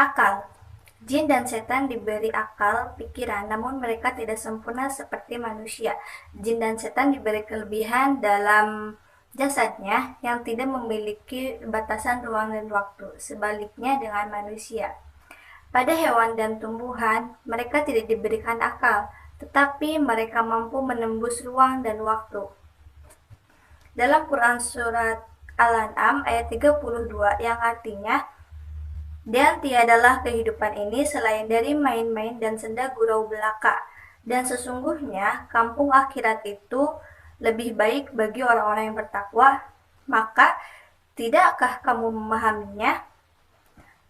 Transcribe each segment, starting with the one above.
Akal. Jin dan setan diberi akal, pikiran, namun mereka tidak sempurna seperti manusia. Jin dan setan diberi kelebihan dalam jasadnya yang tidak memiliki batasan ruang dan waktu, sebaliknya dengan manusia. Pada hewan dan tumbuhan, mereka tidak diberikan akal, tetapi mereka mampu menembus ruang dan waktu. Dalam Quran Surat Al-An'am ayat 32 yang artinya, dan tiadalah kehidupan ini selain dari main-main dan senda gurau belaka. Dan sesungguhnya kampung akhirat itu lebih baik bagi orang-orang yang bertakwa. Maka, tidakkah kamu memahaminya?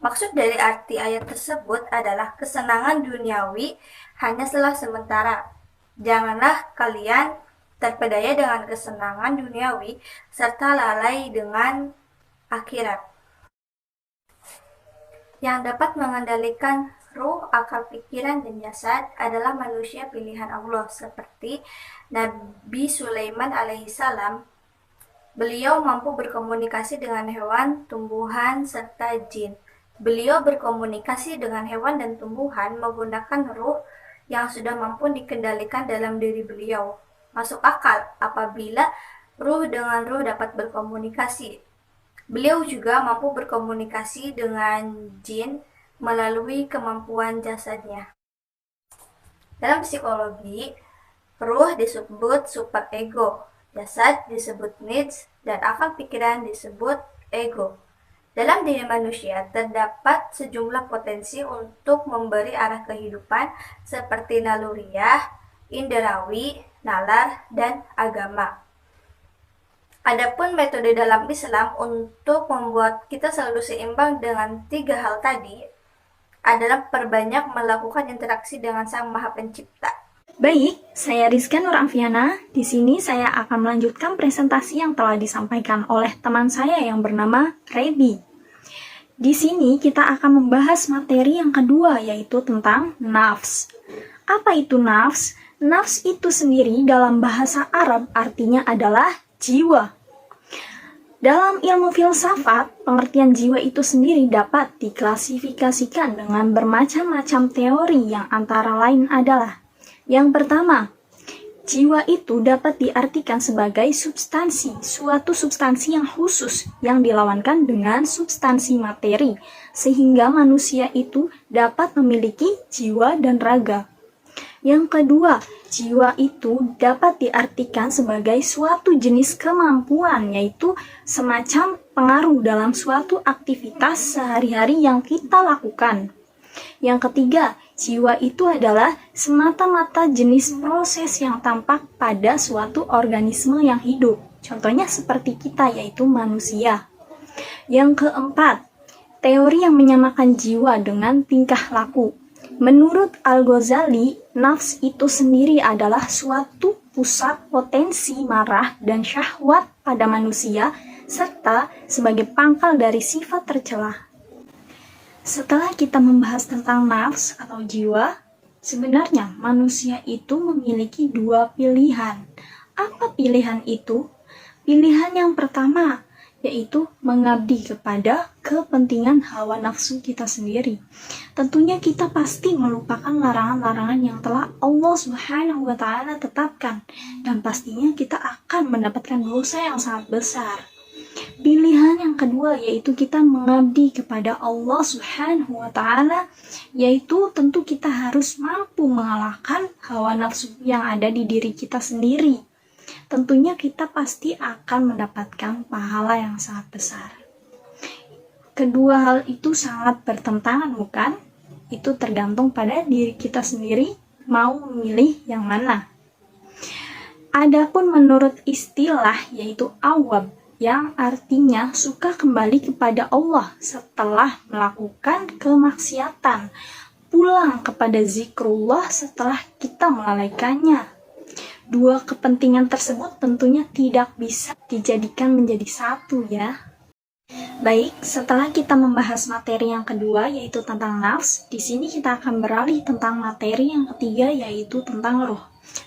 Maksud dari arti ayat tersebut adalah kesenangan duniawi hanya sementara. Janganlah kalian terpedaya dengan kesenangan duniawi serta lalai dengan akhirat. Yang dapat mengendalikan ruh, akal, pikiran, dan jasad adalah manusia pilihan Allah, seperti Nabi Sulaiman alaihissalam. Beliau mampu berkomunikasi dengan hewan, tumbuhan, serta jin. Beliau berkomunikasi dengan hewan dan tumbuhan menggunakan ruh yang sudah mampu dikendalikan dalam diri beliau. Masuk akal apabila ruh dengan ruh dapat berkomunikasi. Beliau juga mampu berkomunikasi dengan jin melalui kemampuan jasadnya. Dalam psikologi, ruh disebut superego, jasad disebut needs, dan akal pikiran disebut ego. Dalam diri manusia terdapat sejumlah potensi untuk memberi arah kehidupan seperti naluriah, inderawi, nalar, dan agama. Adapun metode dalam Islam untuk membuat kita selalu seimbang dengan 3 hal tadi adalah perbanyak melakukan interaksi dengan Sang Maha Pencipta. Baik, saya Rizka Nur Afiana. Di sini saya akan melanjutkan presentasi yang telah disampaikan oleh teman saya yang bernama Rebi. Di sini kita akan membahas materi yang kedua, yaitu tentang nafs. Apa itu nafs? Nafs itu sendiri dalam bahasa Arab artinya adalah jiwa. Dalam ilmu filsafat, pengertian jiwa itu sendiri dapat diklasifikasikan dengan bermacam-macam teori yang antara lain adalah: yang pertama, jiwa itu dapat diartikan sebagai substansi, suatu substansi yang khusus yang dilawankan dengan substansi materi, sehingga manusia itu dapat memiliki jiwa dan raga. Yang kedua, jiwa itu dapat diartikan sebagai suatu jenis kemampuan, yaitu semacam pengaruh dalam suatu aktivitas sehari-hari yang kita lakukan. Yang ketiga, jiwa itu adalah semata-mata jenis proses yang tampak pada suatu organisme yang hidup. Contohnya seperti kita, yaitu manusia. Yang keempat, teori yang menyamakan jiwa dengan tingkah laku. Menurut Al-Ghazali, nafs itu sendiri adalah suatu pusat potensi marah dan syahwat pada manusia, serta sebagai pangkal dari sifat tercela. Setelah kita membahas tentang nafs atau jiwa, sebenarnya manusia itu memiliki 2 pilihan. Apa pilihan itu? Pilihan yang pertama, yaitu mengabdi kepada kepentingan hawa nafsu kita sendiri. Tentunya kita pasti melupakan larangan-larangan yang telah Allah Subhanahu wa Ta'ala tetapkan, dan pastinya kita akan mendapatkan dosa yang sangat besar. Pilihan yang kedua yaitu kita mengabdi kepada Allah Subhanahu wa Ta'ala, yaitu tentu kita harus mampu mengalahkan hawa nafsu yang ada di diri kita sendiri. Tentunya kita pasti akan mendapatkan pahala yang sangat besar. Kedua hal itu sangat bertentangan, bukan? Itu tergantung pada diri kita sendiri mau memilih yang mana. Adapun menurut istilah yaitu awab, yang artinya suka kembali kepada Allah setelah melakukan kemaksiatan, pulang kepada zikrullah setelah kita melalaikannya. 2 kepentingan tersebut tentunya tidak bisa dijadikan menjadi satu, ya. Baik, setelah kita membahas materi yang kedua yaitu tentang nafs, di sini kita akan beralih tentang materi yang ketiga yaitu tentang ruh.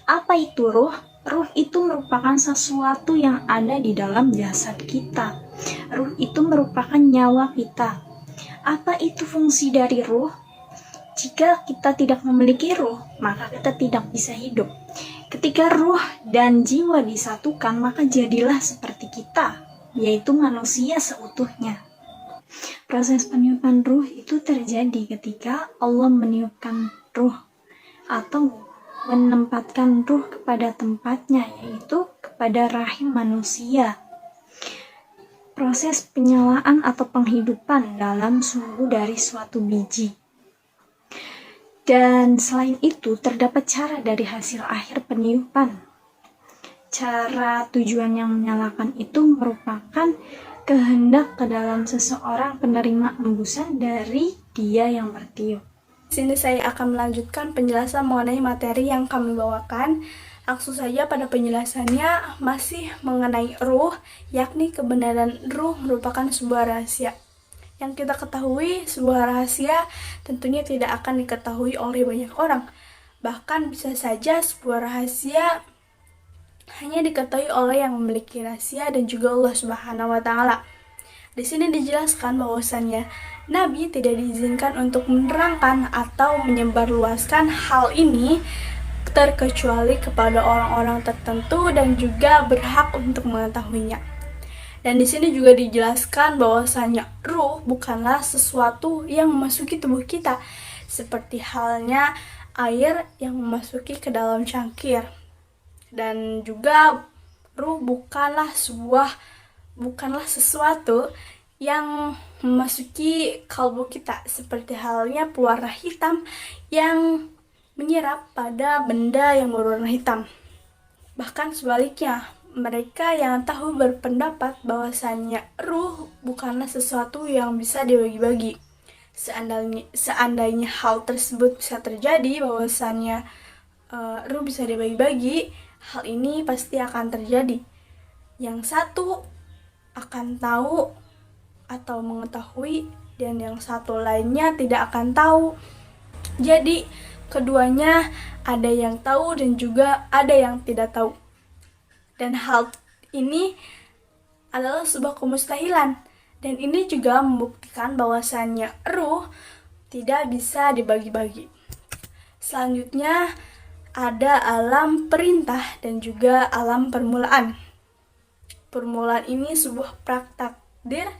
Apa itu ruh? Ruh itu merupakan sesuatu yang ada di dalam jasad kita. Ruh itu merupakan nyawa kita. Apa itu fungsi dari ruh? Jika kita tidak memiliki ruh, maka kita tidak bisa hidup. Ketika ruh dan jiwa disatukan, maka jadilah seperti kita, yaitu manusia seutuhnya. Proses peniupan ruh itu terjadi ketika Allah meniupkan ruh atau menempatkan ruh kepada tempatnya, yaitu kepada rahim manusia. Proses penyalaan atau penghidupan dalam sumbu dari suatu biji. Dan selain itu, terdapat cara dari hasil akhir peniupan. Cara tujuan yang menyalakan itu merupakan kehendak ke dalam seseorang penerima embusan dari dia yang bertiup. Di sini saya akan melanjutkan penjelasan mengenai materi yang kami bawakan. Langsung saja pada penjelasannya masih mengenai ruh, yakni kebenaran ruh merupakan sebuah rahasia. Yang kita ketahui, sebuah rahasia tentunya tidak akan diketahui oleh banyak orang. Bahkan bisa saja sebuah rahasia hanya diketahui oleh yang memiliki rahasia dan juga Allah Subhanahu wa Ta'ala. Di sini dijelaskan bahwasannya Nabi tidak diizinkan untuk menerangkan atau menyebarluaskan hal ini terkecuali kepada orang-orang tertentu dan juga berhak untuk mengetahuinya. Dan di sini juga dijelaskan bahwasanya ruh bukanlah sesuatu yang memasuki tubuh kita, seperti halnya air yang memasuki ke dalam cangkir. Dan juga ruh bukanlah sesuatu yang memasuki kalbu kita, seperti halnya pewarna hitam yang menyerap pada benda yang berwarna hitam. Bahkan sebaliknya, mereka yang tahu berpendapat bahwasannya ruh bukanlah sesuatu yang bisa dibagi-bagi. Seandainya hal tersebut bisa terjadi, bahwasannya ruh bisa dibagi-bagi, hal ini pasti akan terjadi. Yang satu akan tahu atau mengetahui, dan yang satu lainnya tidak akan tahu. Jadi keduanya ada yang tahu dan juga ada yang tidak tahu. Dan hal ini adalah sebuah kemustahilan. Dan ini juga membuktikan bahwasannya ruh tidak bisa dibagi-bagi. Selanjutnya ada alam perintah dan juga alam permulaan. Permulaan ini sebuah takdir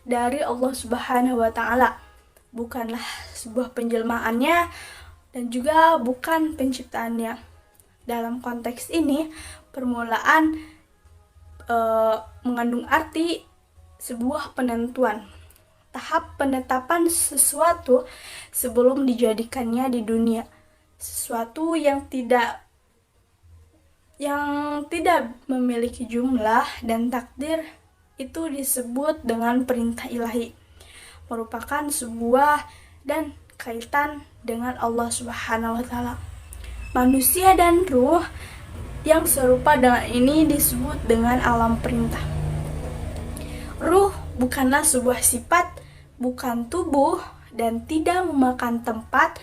dari Allah Subhanahu wa Ta'ala. Bukanlah sebuah penjelmaannya dan juga bukan penciptaannya. Dalam konteks ini, permulaan mengandung arti sebuah penentuan, tahap penetapan sesuatu sebelum dijadikannya di dunia. Sesuatu yang tidak memiliki jumlah dan takdir itu disebut dengan perintah ilahi, merupakan sebuah dan kaitan dengan Allah Subhanahu wa Ta'ala. Manusia dan ruh yang serupa dengan ini disebut dengan alam perintah. Ruh bukanlah sebuah sifat, bukan tubuh, dan tidak memakan tempat,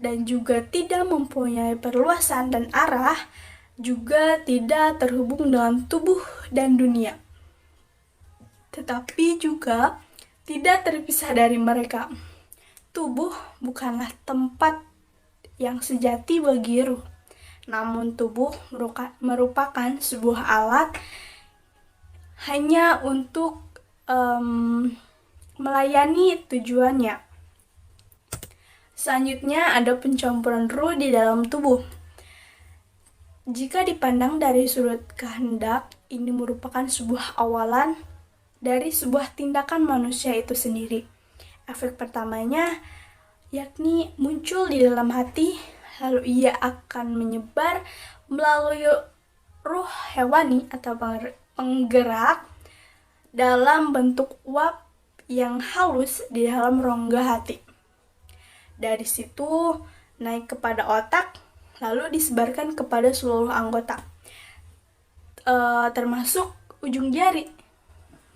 dan juga tidak mempunyai perluasan dan arah, juga tidak terhubung dengan tubuh dan dunia. Tetapi juga tidak terpisah dari mereka. Tubuh bukanlah tempat yang sejati bagi ruh, namun tubuh merupakan sebuah alat hanya untuk melayani tujuannya. Selanjutnya ada pencampuran ruh di dalam tubuh. Jika dipandang dari sudut kehendak, ini merupakan sebuah awalan dari sebuah tindakan manusia itu sendiri. Efek pertamanya yakni muncul di dalam hati, lalu ia akan menyebar melalui ruh hewani atau penggerak dalam bentuk uap yang halus di dalam rongga hati. Dari situ naik kepada otak, lalu disebarkan kepada seluruh anggota, termasuk ujung jari.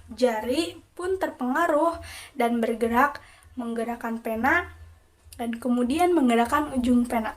Jari pun terpengaruh dan bergerak, menggerakkan pena, dan kemudian menggerakkan ujung pena.